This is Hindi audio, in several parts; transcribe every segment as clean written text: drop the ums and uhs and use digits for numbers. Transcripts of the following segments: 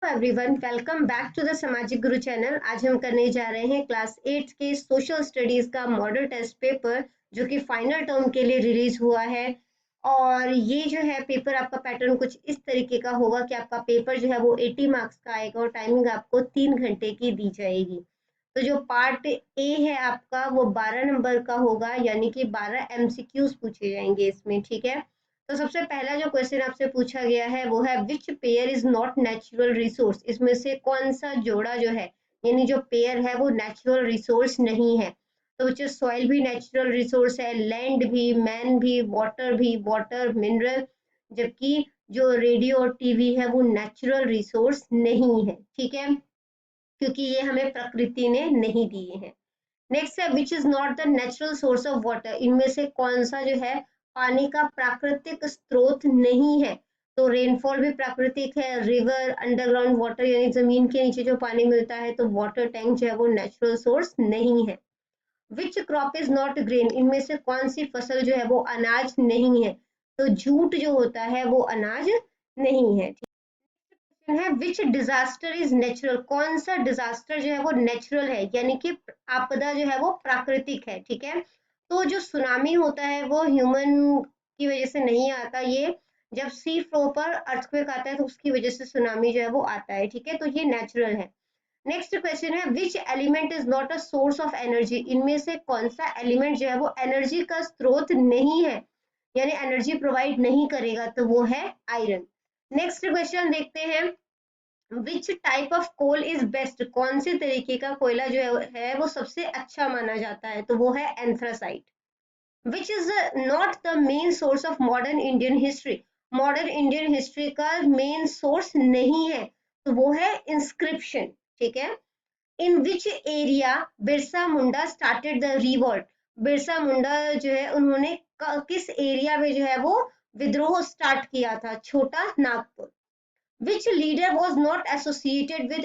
Everyone, welcome back to the Samajik Guru channel. आज हम करने जा रहे हैं क्लास 8 के सोशल स्टडीज का मॉडल टेस्ट पेपर, जो कि फाइनल टर्म के लिए रिलीज हुआ है। और ये जो है पेपर, आपका पैटर्न कुछ इस तरीके का होगा कि आपका पेपर जो है वो 80 मार्क्स का आएगा और टाइमिंग आपको 3 घंटे की दी जाएगी। तो जो पार्ट ए है आपका, वो 12 नंबर का होगा, यानी कि 12 एमसीक्यूज पूछे जाएंगे इसमें। ठीक है, तो सबसे पहला जो क्वेश्चन आपसे पूछा गया है वो है which pair is not natural resource. इसमें से कौन सा जोड़ा जो है, यानी जो पेयर है, वो नेचुरल रिसोर्स नहीं है। तो विच सॉइल भी नेचुरल रिसोर्स है, लैंड भी, मैन भी, वाटर मिनरल। जबकि जो रेडियो और टीवी है वो नेचुरल रिसोर्स नहीं है। ठीक है, क्योंकि ये हमें प्रकृति ने नहीं दिए हैं। नेक्स्ट है विच is not the natural source of water. इनमें से कौन सा जो है पानी का प्राकृतिक स्रोत नहीं है। तो रेनफॉल भी प्राकृतिक है, रिवर, अंडरग्राउंड वाटर यानी जमीन के नीचे जो पानी मिलता है, तो वाटर टैंक जो है वो नेचुरल सोर्स नहीं है। Which crop is not grain. इनमें से कौन सी फसल जो है वो अनाज नहीं है। तो जूट जो होता है वो अनाज नहीं है। है विच डिजास्टर इज नेचुरल। कौन सा डिजास्टर जो है वो नेचुरल है, यानी कि आपदा जो है वो प्राकृतिक है। ठीक है, तो जो सुनामी होता है वो ह्यूमन की वजह से नहीं आता। ये जब सी फ्लो पर अर्थक्वेक आता है तो उसकी वजह से सुनामी जो है वो आता है। ठीक है, तो ये नेचुरल है। नेक्स्ट क्वेश्चन है which element is not a source of energy. इनमें से कौन सा एलिमेंट जो है वो एनर्जी का स्रोत नहीं है, यानी एनर्जी प्रोवाइड नहीं करेगा, तो वो है आयरन। नेक्स्ट क्वेश्चन देखते हैं which type of coal is best. कौन से तरीके का कोयला जो है वो सबसे अच्छा माना जाता है, तो वो है anthracite. Which is not the main source of modern Indian history. Modern Indian history का मेन सोर्स नहीं है, तो वो है इंस्क्रिप्शन। ठीक है, in which area Birsa Munda started the revolt. Birsa Munda जो है उन्होंने किस एरिया में जो है वो विद्रोह स्टार्ट किया था, छोटा Nagpur. Which leader was not associated with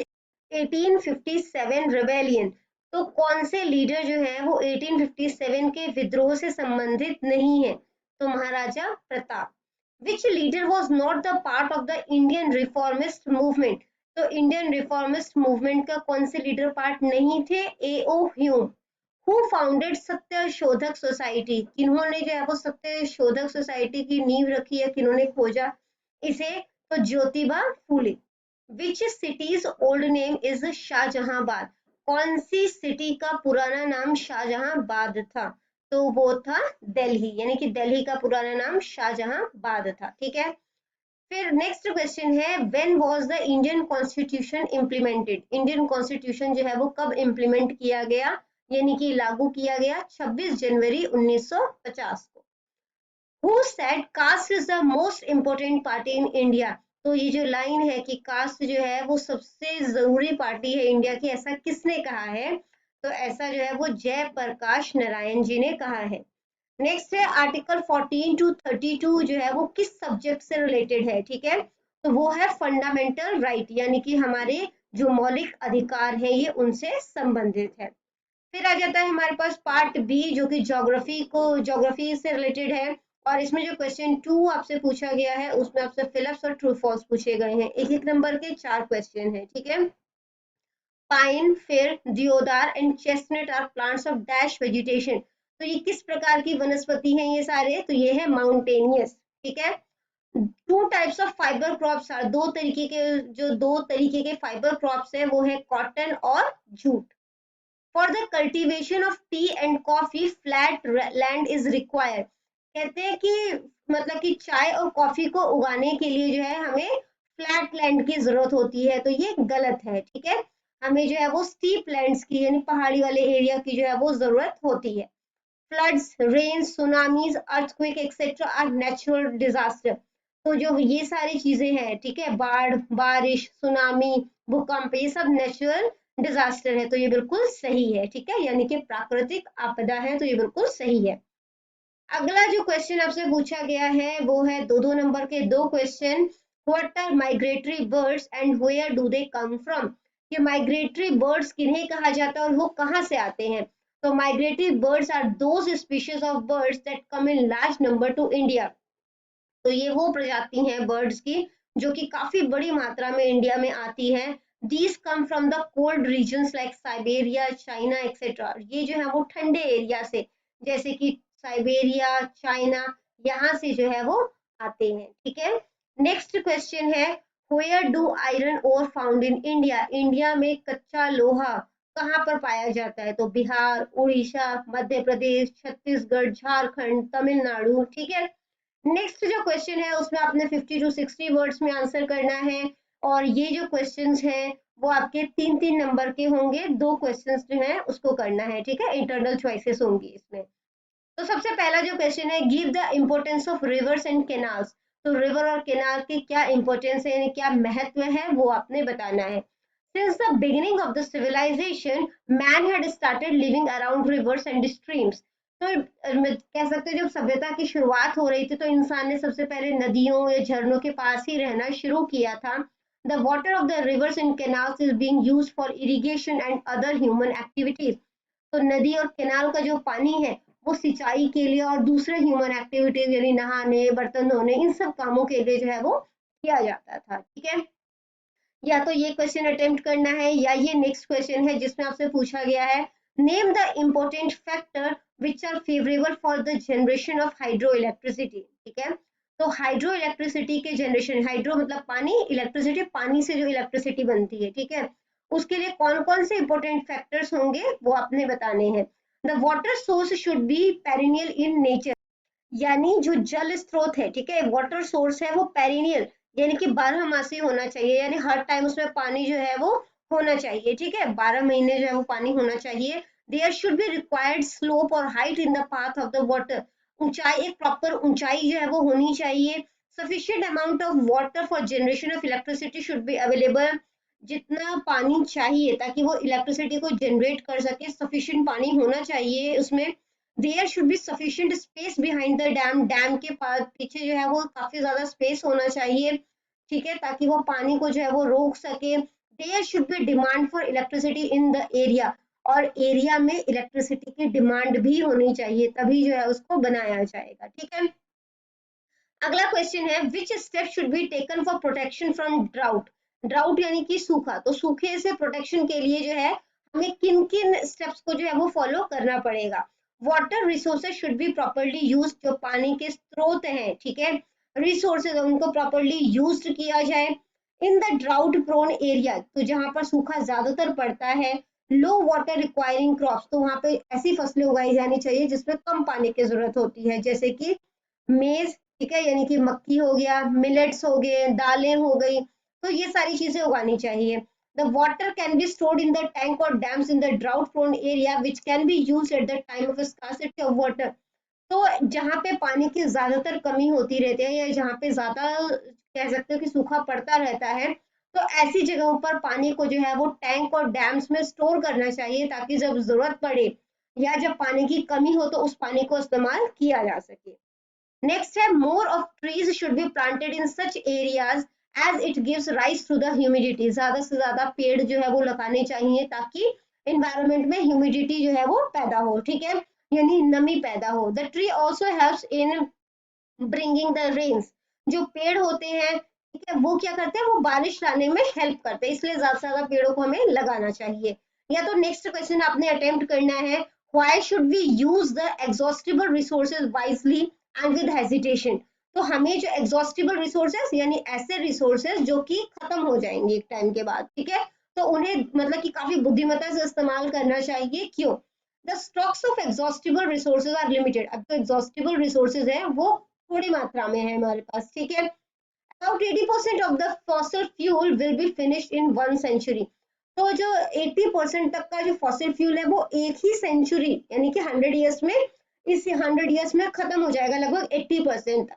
1857 rebellion। तो कौन से लीडर जो है वो 1857 के विद्रोह से संबंधित नहीं है, तो महाराजा Pratap. Which leader was not the part of the Indian reformist movement। तो इंडियन रिफॉर्मिस्ट मूवमेंट का कौन से लीडर पार्ट नहीं थे, A.O. ह्यूम। Who founded सत्य शोधक सोसाइटी। किन्होंने जो है वो सत्य शोधक सोसाइटी की नींव रखी है, किन्होंने खोजा इसे, तो Jyotiba Phule. Which city's old name is Shahjahanabad. कौन सी सिटी का पुराना नाम शाहजहांबाद था, तो वो था दिल्ली, यानी कि दिल्ली का पुराना नाम शाहजहांबाद था। ठीक है, फिर नेक्स्ट क्वेश्चन है when was the Indian constitution implemented. Indian constitution जो है वो कब इम्प्लीमेंट किया गया, यानी कि लागू किया गया, 26 जनवरी 1950 को। Who said caste is the most important party in India। तो ये जो लाइन है कि कास्ट जो है वो सबसे जरूरी पार्टी है इंडिया की, ऐसा किसने कहा है, तो ऐसा जो है वो जयप्रकाश नारायण जी ने कहा है। नेक्स्ट है आर्टिकल 14 टू 32 जो है वो किस सब्जेक्ट से रिलेटेड है। ठीक है, तो वो है फंडामेंटल राइट, यानी कि हमारे जो मौलिक अधिकार हैं ये उनसे संबंधित है। फिर आ जाता है हमारे पास पार्ट बी, जो कि ज्योग्राफी से रिलेटेड है। और इसमें जो क्वेश्चन 2 आपसे पूछा गया है उसमें आपसे फिलिप्स और ट्रू फॉल्स पूछे गए हैं। एक एक नंबर के 4 क्वेश्चन है। ठीक है, pine, fir, deodar and chestnut are plants of dash vegetation. तो ये किस प्रकार की वनस्पति हैं ये सारे, तो ये है माउंटेनियस। ठीक है, two types of fibre crops are. दो तरीके के फाइबर क्रॉप्स है, वो है कॉटन और jute. For the cultivation of T and coffee flat land is required. कहते हैं कि मतलब कि चाय और कॉफी को उगाने के लिए जो है हमें फ्लैट लैंड की जरूरत होती है, तो ये गलत है। ठीक है, हमें जो है वो स्टीप लैंड्स की, यानी पहाड़ी वाले एरिया की जो है वो जरूरत होती है। Floods, rain, tsunamis, earthquake etcetera are natural disaster. तो जो ये सारी चीजें हैं, ठीक है, बाढ़, बारिश, सुनामी, भूकंप, ये सब नेचुरल डिजास्टर है, तो ये बिल्कुल सही है। ठीक है, यानी कि प्राकृतिक आपदा है, तो ये बिल्कुल सही है। अगला जो क्वेश्चन आपसे पूछा गया है वो है दो नंबर के 2 question. What are migratory birds and where do they come from. ये माइग्रेटरी बर्ड्स किन्हें कहा जाता है और वो कहाँ से आते हैं, तो migratory birds are those species of birds that come in large number to India. तो ये वो प्रजाति हैं बर्ड्स की जो कि काफी बड़ी मात्रा में इंडिया में आती है। These come from the cold regions like Siberia, China etcetera. ये जो है वो ठंडे एरिया से, जैसे कि साइबेरिया, चाइना, यहाँ से जो है वो आते हैं। ठीक है, नेक्स्ट क्वेश्चन है, where do iron ore found in India? India में कच्चा लोहा कहाँ पर पाया जाता है? तो बिहार, उड़ीसा, मध्य प्रदेश, छत्तीसगढ़, झारखंड, तमिलनाडु। ठीक है, नेक्स्ट जो क्वेश्चन है उसमें आपने 50 टू 60 वर्ड्स में आंसर करना है, और ये जो क्वेश्चंस हैं वो आपके 3-3 नंबर के होंगे, 2 क्वेश्चंस जो है उसको करना है। ठीक है, इंटरनल चॉइसेस होंगी इसमें। तो सबसे पहला जो क्वेश्चन है, give the importance of reverse and canals. तो रिवर और कैनाल की क्या इंपॉर्टेंस है, यानी क्या महत्व है, वो आपने बताना है। Since the beginning of the civilisation man had started living around rivers and streams. तो कह सकते हैं जब सभ्यता की शुरुआत हो रही थी तो इंसान ने सबसे पहले नदियों या झरनों के पास ही रहना शुरू किया था। The water of the reverse and canals is being used for irrigation and other human activities. तो नदी और कैनाल का जो पानी है वो सिंचाई के लिए और दूसरे ह्यूमन एक्टिविटीज यानी नहाने, बर्तन धोने, इन सब कामों के लिए जो है वो किया जाता था। ठीक है, या तो ये क्वेश्चन अटेम्प्ट करना है, या ये नेक्स्ट क्वेश्चन है जिसमें आपसे पूछा गया है, name the important factor which are favourable for the generation of hydro electricity. ठीक है, तो हाइड्रो इलेक्ट्रिसिटी के जनरेशन, हाइड्रो मतलब पानी, इलेक्ट्रिसिटी पानी से जो इलेक्ट्रिसिटी बनती है। ठीक है, उसके लिए कौन कौन से इंपॉर्टेंट फैक्टर्स होंगे वो आपने बताने हैं। The water source should be perennial in nature, यानी जो जल स्रोत है, ठीक है, वाटर सोर्स है वो पेरिनियल यानी कि 12 मासी होना चाहिए, यानी हर टाइम उसमें पानी जो है वो होना चाहिए। ठीक है, 12 महीने जो है वो पानी होना चाहिए। There should be required slope और height in the path of the water, ऊंचाई, एक प्रॉपर ऊंचाई जो है वो होनी चाहिए। Sufficient amount of water for generation of electricity should be available, जितना पानी चाहिए ताकि वो इलेक्ट्रिसिटी को जनरेट कर सके, सफिशिएंट पानी होना चाहिए उसमें। There should be sufficient space behind the dam, dam के पास पीछे जो है वो काफी ज्यादा स्पेस होना चाहिए। ठीक है, ताकि वो पानी को जो है वो रोक सके। There should be demand for electricity in the area, और एरिया में इलेक्ट्रिसिटी की डिमांड भी होनी चाहिए, तभी जो है उसको बनाया जाएगा। ठीक है, अगला क्वेश्चन है, which step should be taken for protection from drought? Drought यानी कि सूखा, तो सूखे से प्रोटेक्शन के लिए जो है हमें किन किन स्टेप्स को जो है वो फॉलो करना पड़ेगा? Water resources should be properly use, जो पानी के स्रोत हैं, ठीक है, रिसोर्सेज उनको प्रॉपर्ली यूज किया जाए। In the drought prone area, तो जहां पर सूखा ज्यादातर पड़ता है, लो वाटर रिक्वायरिंग क्रॉप्स, तो वहां पे ऐसी फसलें उगाई जानी चाहिए जिसमें कम पानी की जरूरत होती है, जैसे कि मेज, ठीक है, यानी कि मक्की हो गया, मिलेट्स हो गए, दालें हो गई, तो ये सारी चीजें उगानी चाहिए। The water can be stored in the tank और dams in the drought prone area which can be used at the time of scarcity of water. तो जहाँ पे पानी की ज्यादातर कमी होती रहती है, या जहाँ पे ज्यादा कह सकते हो कि सूखा पड़ता रहता है, तो ऐसी जगहों पर पानी को जो है वो टैंक और डैम्स में स्टोर करना चाहिए, ताकि जब जरूरत पड़े या जब पानी की कमी हो तो उस पानी को इस्तेमाल किया जा सके। नेक्स्ट है, more of trees should be planted in such areas as it gives rise to the humidity. ज्यादा से ज्यादा पेड़ जो है वो लगाने चाहिए ताकि एनवायरमेंट में ह्यूमिडिटी जो है वो पैदा हो, ठीक है, यानी नमी पैदा हो। The tree also helps in bringing the rains, जो पेड़ होते हैं, ठीक है, वो क्या करते हैं, वो बारिश लाने में हेल्प करते हैं, इसलिए ज्यादा से ज्यादा पेड़ों को हमें लगाना चाहिए। या तो नेक्स्ट क्वेश्चन आपने अटेम्प्ट करना है, why should we use the exhaustible resources wisely and with hesitation? तो हमें जो एग्जॉस्टिबल रिसोर्सेज यानी ऐसे रिसोर्सेज जो कि खत्म हो जाएंगे एक टाइम के बाद, ठीक है, तो उन्हें मतलब कि काफी बुद्धिमत्ता से इस्तेमाल करना चाहिए। क्यों? The stocks of exhaustible resources are limited, अब तो एग्जॉस्टिबल रिसोर्सेज है वो थोड़ी मात्रा में है हमारे पास, ठीक है। About 80% of the fossil fuel will be finished in 1 century. तो जो 80% तक का जो फॉसिल फ्यूल है वो एक ही सेंचुरी यानी कि 100 ईयर्स में, इस 100 ईयर्स में खत्म हो जाएगा लगभग 80%।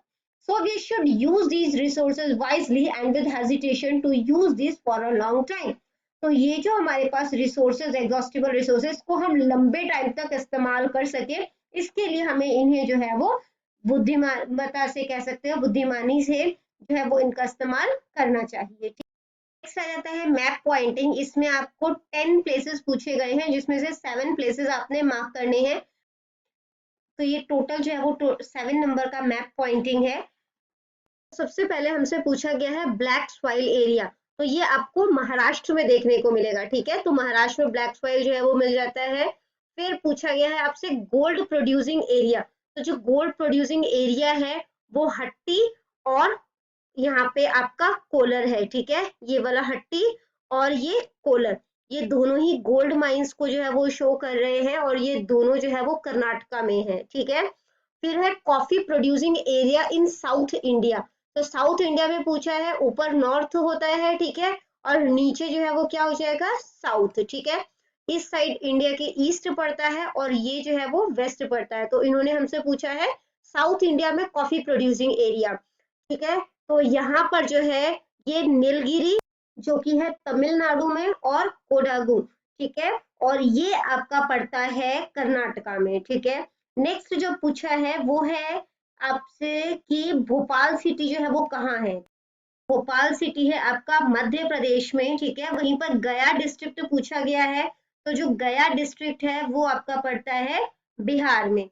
So we should use these resources wisely and with hesitation to use this for a long time. तो ये जो हमारे पास रिसोर्सेज, एग्जॉस्टिबल रिसोर्सेज को हम लंबे टाइम तक इस्तेमाल कर सके, इसके लिए हमें इन्हें जो है वो बुद्धिमत्ता से कह सकते हो, बुद्धिमानी से जो है वो इनका इस्तेमाल करना चाहिए। नेक्स्ट आ जाता है मैप पॉइंटिंग। इसमें आपको 10 प्लेसेस पूछे गए हैं जिसमें से 7 प्लेसेस आपने मार्क करने हैं। तो ये टोटल जो है वो 7 नंबर का मैप पॉइंटिंग है। सबसे पहले हमसे पूछा गया है ब्लैक सॉइल एरिया, तो ये आपको महाराष्ट्र में देखने को मिलेगा, ठीक है। तो महाराष्ट्र में ब्लैक सॉइल जो है वो मिल जाता है। फिर पूछा गया है आपसे गोल्ड प्रोड्यूसिंग एरिया, तो जो गोल्ड प्रोड्यूसिंग एरिया है वो हट्टी और यहाँ पे आपका कोलर है, ठीक है। ये वाला हट्टी और ये कोलर, ये दोनों ही गोल्ड माइंस को जो है वो शो कर रहे हैं और ये दोनों जो है वो कर्नाटका में है, ठीक है। फिर है coffee producing area in south India, तो साउथ इंडिया में पूछा है, ऊपर नॉर्थ होता है, ठीक है, और नीचे जो है वो क्या हो जाएगा, साउथ, ठीक है। इस साइड इंडिया के ईस्ट पड़ता है और ये जो है वो वेस्ट पड़ता है, तो इन्होंने हमसे पूछा है साउथ इंडिया में कॉफी प्रोड्यूसिंग एरिया, ठीक है। तो यहाँ पर जो है ये नीलगिरी जो कि है तमिलनाडु में और कोडागु, ठीक है, और ये आपका पड़ता है कर्नाटका में, ठीक है। नेक्स्ट जो पूछा है वो है आपसे कि भोपाल सिटी जो है वो कहाँ है। भोपाल सिटी है आपका मध्य प्रदेश में, ठीक है। वहीं पर गया डिस्ट्रिक्ट पूछा गया है, तो जो गया डिस्ट्रिक्ट है वो आपका पड़ता है बिहार में।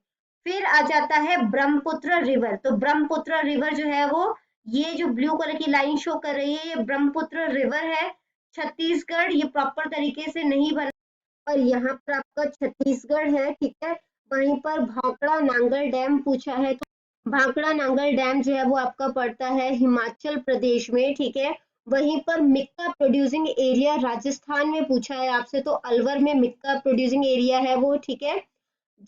फिर आ जाता है ब्रह्मपुत्र रिवर, तो ब्रह्मपुत्र रिवर जो है वो, ये जो ब्लू कलर की लाइन शो कर रही है ये ब्रह्मपुत्र रिवर है। छत्तीसगढ़ ये प्रॉपर तरीके से नहीं बना और यहाँ पर आपका छत्तीसगढ़ है, ठीक है। वहीं पर भाखड़ा नांगल डैम पूछा है, तो भाखड़ा नांगल डैम जो है वो आपका पड़ता है हिमाचल प्रदेश में, ठीक है। वहीं पर मिक्का प्रोड्यूसिंग एरिया राजस्थान में पूछा है आपसे, तो अलवर में मिक्का प्रोड्यूसिंग एरिया है वो, ठीक है।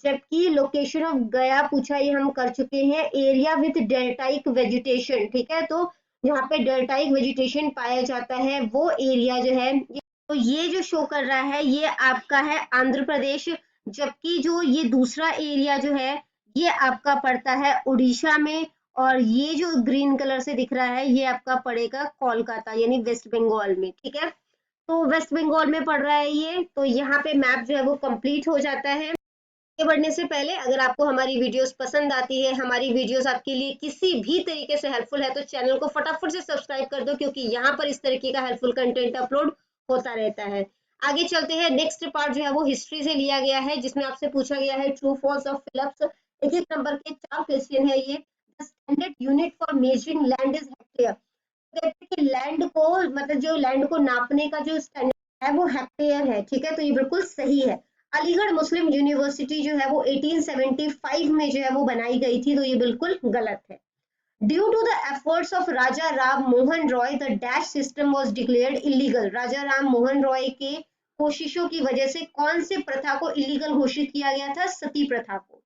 जबकि लोकेशन ऑफ गया पूछा, ये हम कर चुके हैं। एरिया विथ डेल्टाइक वेजिटेशन, ठीक है, तो यहाँ पे डेल्टाइक वेजिटेशन पाया जाता है वो एरिया जो है, तो ये जो शो कर रहा है ये आपका है आंध्र प्रदेश। जबकि जो ये दूसरा एरिया जो है ये आपका पड़ता है उड़ीसा में, और ये जो ग्रीन कलर से दिख रहा है ये आपका पड़ेगा कोलकाता यानी वेस्ट बंगाल में, ठीक है। तो वेस्ट बंगाल में पड़ रहा है ये, तो यहाँ पे मैप जो है वो कंप्लीट हो जाता है। आगे बढ़ने से पहले अगर आपको हमारी वीडियोस पसंद आती है, हमारी वीडियोस आपके लिए किसी भी तरीके से हेल्पफुल है, तो चैनल को फटाफट से सब्सक्राइब कर दो, क्योंकि यहाँ पर इस तरीके का हेल्पफुल कंटेंट अपलोड होता रहता है। आगे चलते हैं, नेक्स्ट पार्ट जो है वो हिस्ट्री से लिया गया है, जिसमें आपसे पूछा गया है ट्रू फॉल्स ऑफ फिलिप्स। एक एक नंबर के 4 क्वेश्चन है ये। Standard unit for measuring land is hectare, कहते हैं कि लैंड को, मतलब जो लैंड को नापने का जो स्टैंडर्ड है वो हेक्टेयर है, ठीक है, तो ये बिल्कुल सही है। अलीगढ़ मुस्लिम यूनिवर्सिटी जो है वो 1875 में जो है वो बनाई गई थी, तो ये बिल्कुल गलत है। Due to the efforts of Raja Ram Mohan Roy the dash system was declared illegal, Raja Ram Mohan Roy के कोशिशों की वजह से कौन से प्रथा को इलीगल घोषित किया गया था, सती प्रथा को।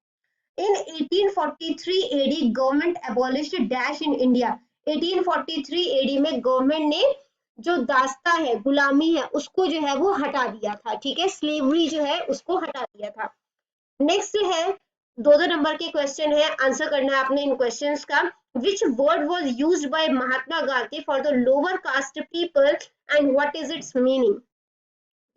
In 1843 AD, government abolished dash in India, 1843 AD में गवर्नमेंट ने जो दास्ता है, गुलामी है, उसको जो है वो हटा दिया था, ठीक है, स्लेवरी जो है उसको हटा दिया था। नेक्स्ट है, दो दो नंबर के क्वेश्चन है, आंसर करना है आपने इन क्वेश्चंस का। Which word was used by Mahatma Gandhi for the lower caste people and what is it's meaning,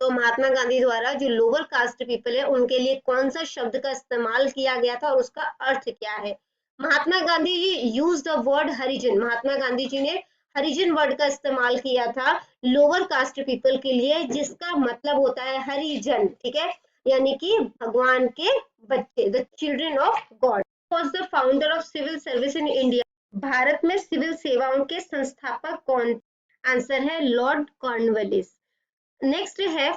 तो महात्मा गांधी द्वारा जो लोअर कास्ट पीपल है उनके लिए कौन सा शब्द का इस्तेमाल किया गया था और उसका अर्थ क्या है। Mahatma Gandhi ji use the word हरिजन, महात्मा गांधी जी ने हरिजन वर्ड का इस्तेमाल किया था लोअर कास्ट पीपल के लिए, जिसका मतलब होता है हरिजन, ठीक है, यानी कि भगवान के बच्चे, the children of God. Was the founder of civil service in India, Bharat में सिविल सेवाओं के संस्थापक कौन, आंसर है लॉर्ड कॉर्नवालिस। नेक्स्ट है,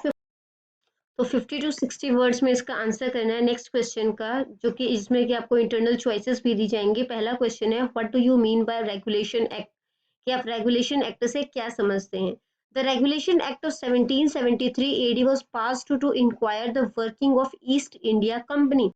तो 50 टू 60 वर्ड्स में इसका आंसर करना है नेक्स्ट क्वेश्चन का, जो कि इसमें कि आपको इंटरनल चॉइसेस भी दी जाएंगी। पहला क्वेश्चन है, what do you mean by regulation act, कि आप रेगुलेशन एक्ट से क्या समझते हैं। The regulation act of 1773 AD was passed to inquire the working of East India Company,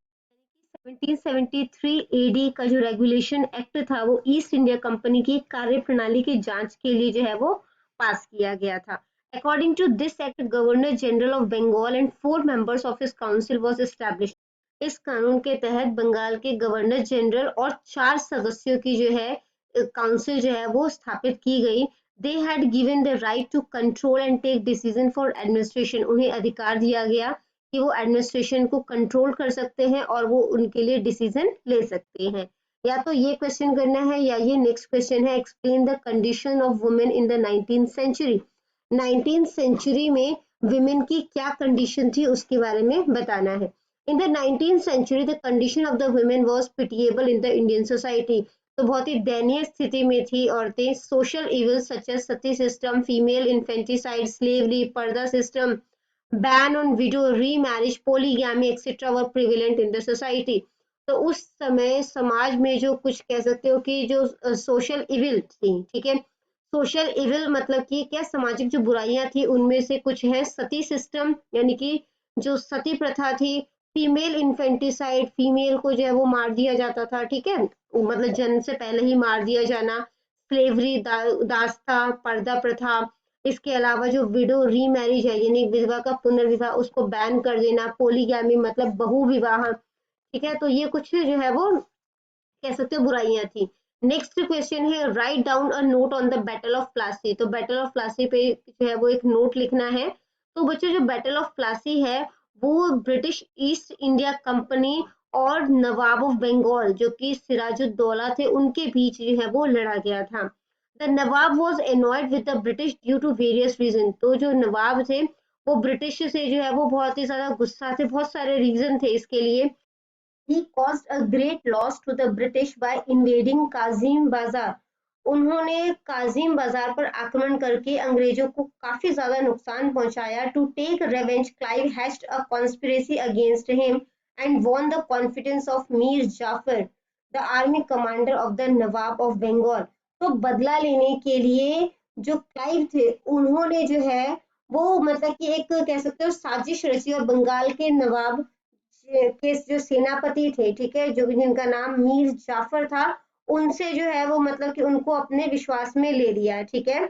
1773 AD का जो रेगुलेशन एक्ट था वो ईस्ट इंडिया कंपनी की कार्य प्रणाली की जांच के लिए जो है वो पास किया गया था। According to this act, Governor General of Bengal and 4 members of his council was established. इस कानून के तहत बंगाल के गवर्नर जनरल और 4 सदस्यों की जो है काउंसिल जो है वो स्थापित की गई। They had given the right to control and take decision for administration. उन्हें अधिकार दिया गया कि वो एडमिनिस्ट्रेशन को कंट्रोल कर सकते हैं और वो उनके लिए डिसीजन ले सकते हैं। या तो ये क्वेश्चन करना है या ये नेक्स्ट क्वेश्चन है, explain the condition of women in the 19th century, 19th century में विमेन की क्या कंडीशन थी उसके बारे में बताना है। In the 19th century the condition of the women was pitiable in the Indian society, तो बहुत ही दयनीय स्थिति में थी औरतें। Social evil such as sati system, female infanticide, slavery, purdah system, ban on widow remarriage, polygamy etcetera were prevalent in the society. तो उस समय समाज में जो कुछ कह सकते हो कि जो सोशल इविल थी, ठीक है, सोशल इविल मतलब कि क्या सामाजिक जो बुराइयां थी उनमें से कुछ है सती सिस्टम, यानी कि जो सती प्रथा थी, फीमेल इन्फेंटिसाइड, फीमेल को जो है वो मार दिया जाता था, ठीक है, मतलब जन्म से पहले ही मार दिया जाना, स्लेवरी दासता, पर्दा प्रथा, इसके अलावा जो विडो रीमैरिज है यानी विधवा का पुनर्विवाह उसको बैन कर देना, पोलीगैमी मतलब बहु विवाह, ठीक है, तो ये कुछ जो है वो कह सकते हो बुराइयां थी। नेक्स्ट क्वेश्चन है write down a note on the battle of Plassey. तो बैटल ऑफ प्लासी पे जो है वो एक नोट लिखना है। तो बच्चों जो बैटल ऑफ प्लासी है वो ब्रिटिश ईस्ट इंडिया कंपनी और नवाब ऑफ बंगाल जो कि सिराजुद्दौला थे उनके बीच जो है वो लड़ा गया था। The nawab was annoyed with the British due to various reason. तो जो नवाब थे वो ब्रिटिश से जो है वो बहुत ही ज्यादा गुस्सा थे, बहुत सारे रीजन थे इसके लिए। He caused a great loss to the British by invading Kazim Bazar. उन्होंने काजिम बाजार पर आक्रमण करके अंग्रेजों को काफी ज्यादा नुकसान पहुंचाया। To take revenge Clive hatched a conspiracy against him and won the confidence of Mir Jafar, the army commander of the nawab of Bengal. तो बदला लेने के लिए जो क्लाइव थे उन्होंने जो है वो मतलब कि एक कह सकते हो साजिश रची और बंगाल के नवाब के जो सेनापति थे, ठीक है, जो जिनका नाम मीर जाफर था, उनसे जो है वो मतलब कि उनको अपने विश्वास में ले लिया, ठीक है।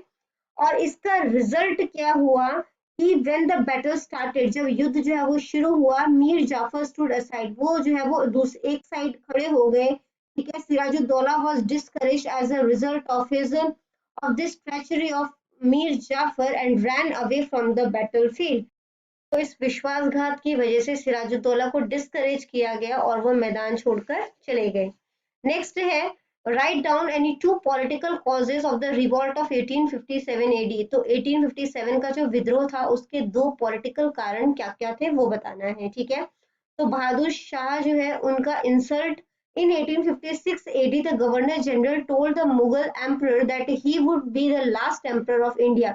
और इसका रिजल्ट क्या हुआ कि व्हेन द बैटल स्टार्टेड, जब युद्ध जो है वो शुरू हुआ, मीर जाफर स्टूड असाइड, वो जो है वो एक साइड खड़े हो गए, ठीक है। Sirajuddaulah was discouraged as a result of this treachery of Mir Jafar and ran away from the battlefield. तो इस विश्वासघात की वजह से सिराजुद्दौला को डिस्करेज किया गया और वो मैदान छोड़कर चले गए। नेक्स्ट है write down any two political causes of the revolt of 1857 AD. तो 1857 का जो विद्रोह था उसके दो पॉलिटिकल कारण क्या क्या थे वो बताना है, ठीक है। तो बहादुर शाह जो है उनका insult. In 1856 AD, the Governor General told the Mughal Emperor that he would be the last emperor of India.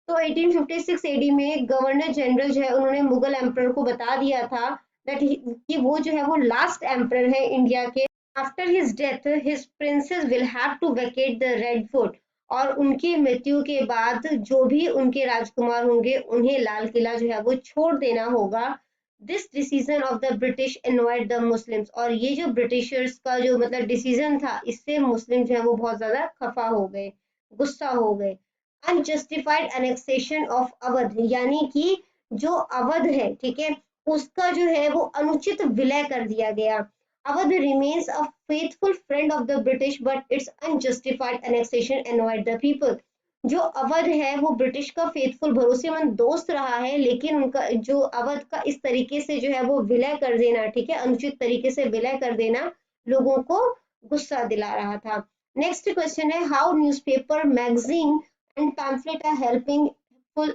तो 1856 एडी में गवर्नर जनरल जो है उन्होंने मुगल एम्पर को बता दिया था दैट कि वो जो है वो लास्ट एम्पर है इंडिया के। After his death his princes will have to vacate the Red Fort. और उनकी मृत्यु के बाद जो भी उनके राजकुमार होंगे उन्हें लाल किला जो है वो छोड़ देना होगा। This decision of the British annoyed the Muslims. और ये जो ब्रिटिशर्स का जो मतलब डिसीजन था इससे मुस्लिम जो है वो बहुत ज्यादा खफा हो गए, गुस्सा हो गए। अनजस्टिफाइड एनेक्सेशन ऑफ अवध, यानी कि जो अवध है, ठीक है, उसका जो है वो अनुचित विलय कर दिया गया। Awadh remains a faithful friend of the British but it's unjustified annexation annoyed the people. जो अवध है वो ब्रिटिश का फेथफुल भरोसेमंद दोस्त रहा है, लेकिन उनका जो अवध का इस तरीके से जो है वो विलय कर देना, ठीक है, अनुचित तरीके से विलय कर देना लोगों को गुस्सा दिला रहा था। नेक्स्ट क्वेश्चन है how newspaper, magazine and pamphlet are helping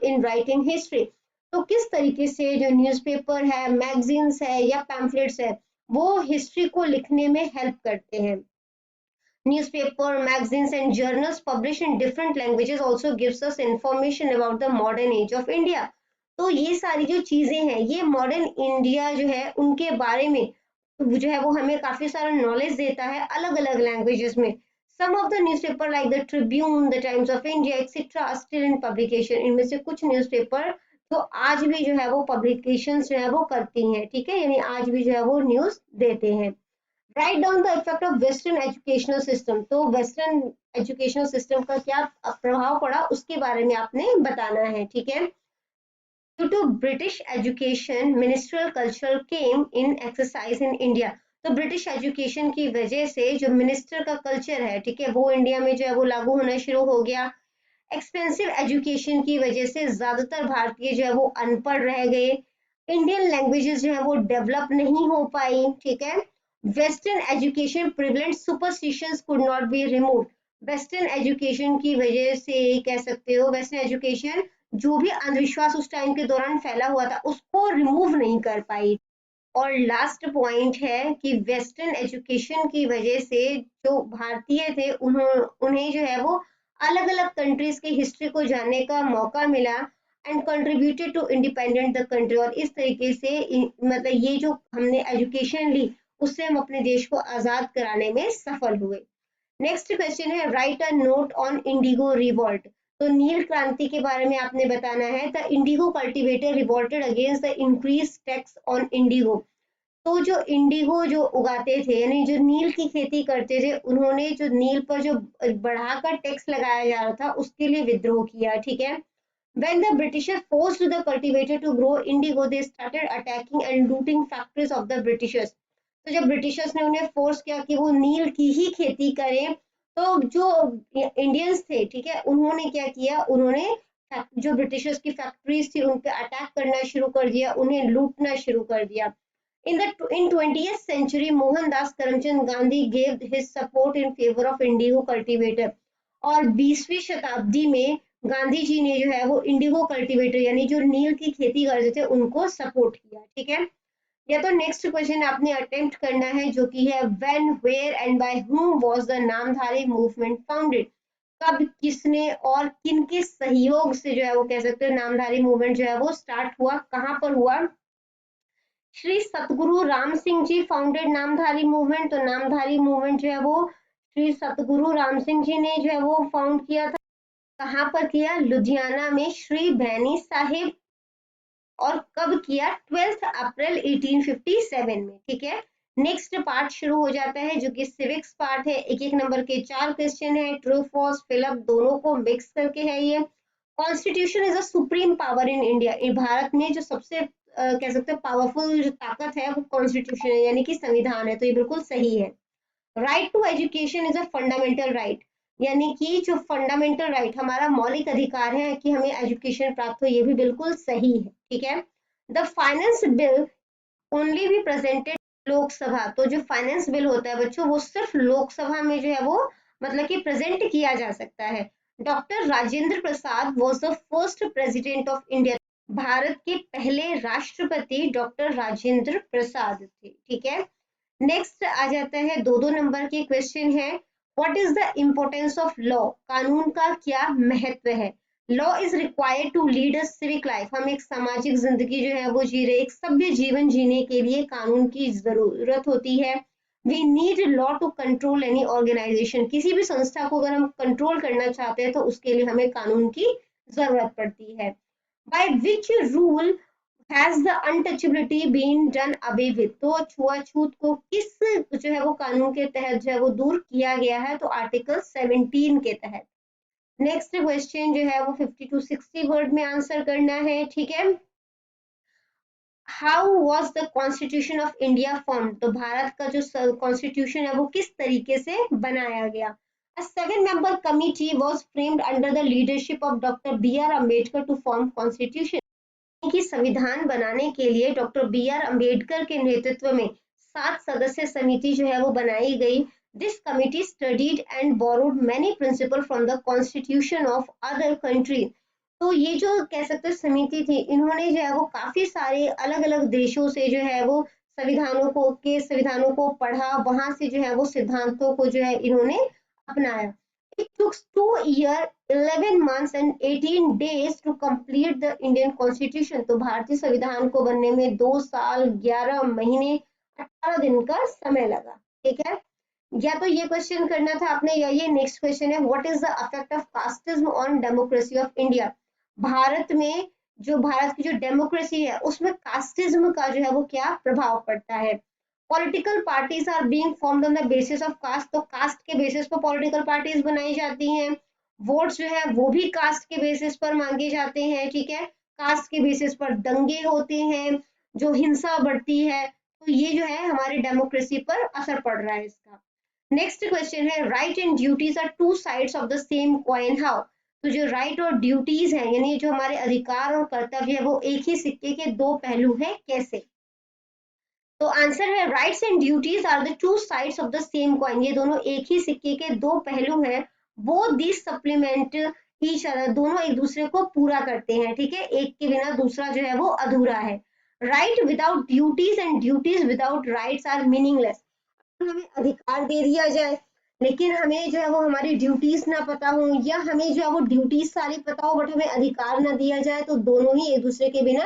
in writing history. तो किस तरीके से जो न्यूज़पेपर है, मैगजीन्स है या पैम्फलेट्स है वो हिस्ट्री को लिखने में हेल्प करते हैं। Newspaper, magazines and journals published in different languages also gives us information about the modern age of India. तो ये सारी जो चीजें हैं ये मॉडर्न इंडिया जो है उनके बारे में जो है वो हमें काफी सारा नॉलेज देता है अलग अलग लैंग्वेजेस में। Some of the newspaper like the Tribune, the Times of India etcetera still in publication. इनमें से कुछ न्यूज़पेपर तो आज भी जो है वो पब्लिकेशन जो है वो करती हैं, ठीक है, यानी आज भी जो है वो न्यूज देते हैं। Write down the effect of western educational system. तो वेस्टर्न एजुकेशनल सिस्टम का क्या प्रभाव पड़ा उसके बारे में आपने बताना है, ठीक है। Due to British education ministerial culture came in exercise in India. तो ब्रिटिश एजुकेशन की वजह से जो मिनिस्टर का कल्चर है, ठीक है, वो इंडिया में जो है वो लागू होना शुरू हो गया। एक्सपेंसिव एजुकेशन की वजह से ज्यादातर भारतीय जो है वो अनपढ़ रह गए। इंडियन लैंग्वेजेस जो है वो डेवलप नहीं हो पाई, ठीक है। Western education prevalent superstitions could not be remove. Western education की वजह से कह सकते हो वेस्टर्न एजुकेशन जो भी अंधविश्वास उस टाइम के दौरान फैला हुआ था उसको रिमूव नहीं कर पाई। और लास्ट पॉइंट है कि वेस्टर्न एजुकेशन की वजह से जो भारतीय थे उन्हें जो है वो अलग अलग कंट्रीज के हिस्ट्री को जानने का मौका मिला and contributed to independent the country. और इस तरीके से मतलब ये जो हमने एजुकेशन ली उससे हम अपने देश को आजाद कराने में सफल हुए। नेक्स्ट क्वेश्चन है write a note on indigo revolt. तो नील क्रांति के बारे में आपने बताना है। The indigo cultivator revolted against the increase tax on indigo. तो जो इंडिगो जो उगाते थे यानी जो नील की खेती करते थे उन्होंने जो नील पर जो बढ़ाकर टैक्स लगाया जा रहा था उसके लिए विद्रोह किया। ठीक है। When the Britishers forced the cultivator to grow indigo, they started attacking and looting factories of the Britishers. तो जब ब्रिटिशर्स ने उन्हें फोर्स किया कि वो नील की ही खेती करें तो जो इंडियंस थे, ठीक है, उन्होंने क्या किया, उन्होंने जो ब्रिटिशर्स की फैक्ट्रीज थी उन पे अटैक करना शुरू कर दिया, उन्हें लूटना शुरू कर दिया। In 20th century, Mohandas Karamchand Gandhi gave his support in favor of indigo cultivator. और 20वीं शताब्दी में गांधी जी ने जो है वो इंडिगो कल्टीवेटर यानी जो नील की खेती करते थे उनको सपोर्ट किया। ठीक है। या तो नेक्स्ट क्वेश्चन आपने अटेम्प्ट करना है जो कि है when where and by whom was the Namdhari movement founded. कब, किसने और किनके सहयोग से जो है वो कह सकते हैं नामधारी मूवमेंट जो है वो स्टार्ट हुआ, कहां पर हुआ। श्री सतगुरु राम सिंह जी फाउंडेड नामधारी मूवमेंट। तो नामधारी मूवमेंट जो है वो श्री सतगुरु राम सिंह जी ने जो है वो फाउंड किया था। कहां पर किया, लुधियाना में श्री भैनी साहिब। और कब किया, 12 अप्रैल 1857 में। ठीक है। नेक्स्ट पार्ट शुरू हो जाता है जो कि सिविक्स पार्ट है। एक एक नंबर के 4 क्वेश्चन है, ट्रू फॉल्स फिलअप दोनों को मिक्स करके है ये। Constitution is a supreme power in India. Bharat में जो सबसे कह सकते हैं पावरफुल जो ताकत है वो कॉन्स्टिट्यूशन है यानी कि संविधान है। तो ये बिल्कुल सही है। Right to education is a fundamental right यानी कि जो फंडामेंटल राइट हमारा मौलिक अधिकार है कि हमें एजुकेशन प्राप्त हो, ये भी बिल्कुल सही है। ठीक है। द फाइनेंस बिल ओनली भी प्रेजेंटेड लोकसभा। तो जो फाइनेंस बिल होता है बच्चों वो सिर्फ लोकसभा में जो है वो मतलब कि प्रेजेंट किया जा सकता है। Doctor Rajendra Prasad was the first president of India. Bharat के पहले राष्ट्रपति डॉक्टर राजेंद्र प्रसाद थे। ठीक है। नेक्स्ट आ जाता है 2-2 नंबर के क्वेश्चन है। What is the importance of law. कानून का क्या महत्व है। Law is required to lead a civic life. हम एक सामाजिक जिंदगी जो है वो जी रहे, एक सभ्य जीवन जीने के लिए कानून की जरूरत होती है। We need law to control any organisation. किसी भी संस्था को अगर हम कंट्रोल करना चाहते हैं तो उसके लिए हमें कानून की जरूरत पड़ती है। By which rule has the untouchability been done away with। तो छुआछूत को किस जो है वो कानून के तहत जो है वो दूर किया गया है, तो आर्टिकल 17 के तहत। नेक्स्ट क्वेश्चन जो है वो 50 to 60 वर्ड में आंसर करना है। ठीक है। How was the constitution of India form. तो भारत का जो कॉन्स्टिट्यूशन है वो किस तरीके से बनाया गया। A 7-member committee was framed under the leadership of Dr. B.R. Ambedkar to form constitution। की संविधान बनाने के लिए डॉक्टर बी आर अम्बेडकर के नेतृत्व में 7 सदस्य समिति जो है वो बनाई गई। This committee studied and borrowed many principle from the constitution of other country. तो ये जो कह सकते हैं समिति थी, इन्होंने जो है वो काफी सारे अलग अलग देशों से जो है वो संविधानों को पढ़ा, वहां से जो है वो सिद्धांतों को जो है इन्होंने अपनाया। It took 2 years, 11 months and 18 days to complete the Indian Constitution। तो भारतीय संविधान को बनने में 2 साल 11 महीने 18 दिन का समय लगा। ठीक है। या तो ये क्वेश्चन करना था आपने, या ये नेक्स्ट क्वेश्चन है what is the effect of casteism on democracy of India. Bharat में जो भारत की जो डेमोक्रेसी है उसमें कास्टिज्म का जो है वो क्या प्रभाव पड़ता है। Political parties are being formed on the basis of caste. तो कास्ट के बेसिस पर पॉलिटिकल पार्टीज बनाई जाती हैं। वोट्स जो है वो भी कास्ट के बेसिस पर मांगे जाते हैं। ठीक है। कास्ट के बेसिस पर दंगे होते हैं, जो हिंसा बढ़ती है। तो ये जो है हमारे डेमोक्रेसी पर असर पड़ रहा है इसका। नेक्स्ट क्वेश्चन है right and duties are two sides of the same coin. How. तो जो राइट और ड्यूटीज है यानी जो हमारे अधिकार और कर्तव्य है वो एक ही सिक्के के दो पहलू है, कैसे। तो आंसर है rights and duties are the two sides of the same coin. ये दोनों एक ही सिक्के के दो पहलू हैं। वो दिस सप्लीमेंट ईच अदर। दोनों एक दूसरे को पूरा करते हैं। ठीक है। एक के बिना दूसरा जो है वो अधूरा है। Right without duties and duties without rights are meaningless. हमें अधिकार दे दिया जाए लेकिन हमें जो है वो हमारी ड्यूटीज ना पता हो, या हमें जो है वो ड्यूटीज सारी पता हो बट हमें अधिकार ना दिया जाए, तो दोनों ही एक दूसरे के बिना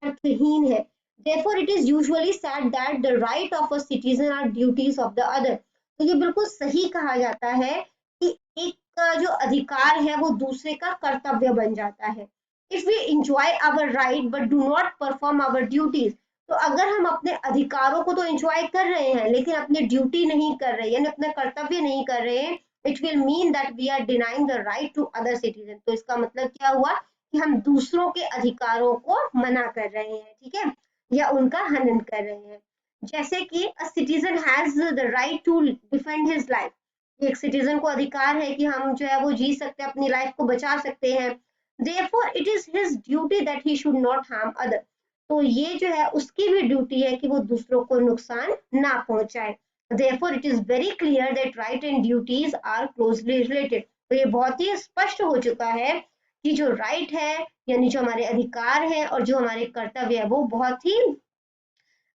अर्थहीन है। Therefore, it is usually said that the right of a citizen are duties of the other. तो ये बिल्कुल सही कहा जाता है कि एक का जो अधिकार है वो दूसरे का कर्तव्य बन जाता है। If we enjoy our right but do not perform our duties, तो अगर हम अपने अधिकारों को तो एंजॉय कर रहे हैं लेकिन अपनी ड्यूटी नहीं कर रहे यानी अपना कर्तव्य नहीं कर रहे हैं, it will mean that we are denying the right to other citizen. तो इसका मतलब क्या हुआ कि हम दूसरों के अधिकारों को मना कर रहे हैं, ठीक है, या उनका हनन कर रहे हैं। जैसे कि a citizen has the right to defend his life, एक सिटीजन को अधिकार है कि हम जो है वो जी सकते हैं, अपनी लाइफ को बचा सकते हैं। Therefore it is his duty that he should not harm other, तो ये जो है उसकी भी ड्यूटी है कि वो दूसरों को नुकसान ना पहुंचाए। Therefore it is very clear that right and duties are closely related. तो ये बहुत ही स्पष्ट हो चुका है कि जो राइट है यानी जो हमारे अधिकार है और जो हमारे कर्तव्य है वो बहुत ही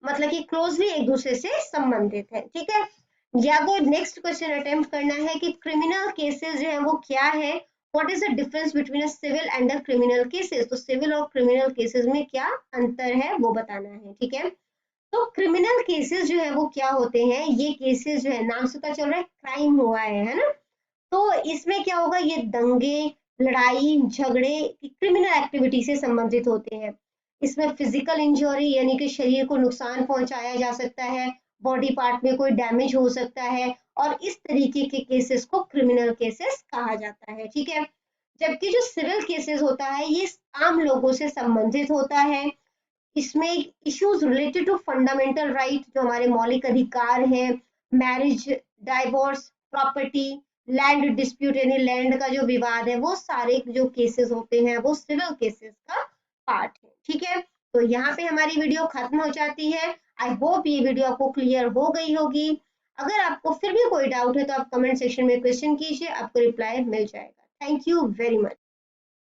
मतलब कि क्लोजली एक दूसरे से संबंधित है, ठीक है। या तो नेक्स्ट क्वेश्चन अटेम्प्ट करना है कि क्रिमिनल केसेस जो है वो क्या है, what is the difference between a civil and a criminal cases. तो सिविल और क्रिमिनल केसेस में क्या अंतर है वो बताना है, ठीक है। तो क्रिमिनल केसेस जो है वो क्या होते हैं, ये केसेस जो है नाम से पता चल रहा है क्राइम हुआ है ना। तो इसमें क्या होगा, ये दंगे, लड़ाई झगड़े, क्रिमिनल एक्टिविटी से संबंधित होते हैं। इसमें फिजिकल इंजरी यानी कि शरीर को नुकसान पहुंचाया जा सकता है, बॉडी पार्ट में कोई डैमेज हो सकता है, और इस तरीके के केसेस को क्रिमिनल केसेस कहा जाता है, ठीक है। जबकि जो सिविल केसेस होता है ये आम लोगों से संबंधित होता है। इसमें issues related to fundamental right, जो हमारे मौलिक अधिकार हैं, marriage, divorce, property, land dispute यानी लैंड का जो विवाद है, वो सारे जो केसेस होते हैं वो सिविल केसेस का पार्ट है, ठीक है। तो यहाँ पे हमारी वीडियो खत्म हो जाती है। आई होप ये वीडियो आपको क्लियर हो गई होगी। अगर आपको फिर भी कोई डाउट है तो आप कमेंट सेक्शन में क्वेश्चन कीजिए, आपको रिप्लाई मिल जाएगा। Thank you very much.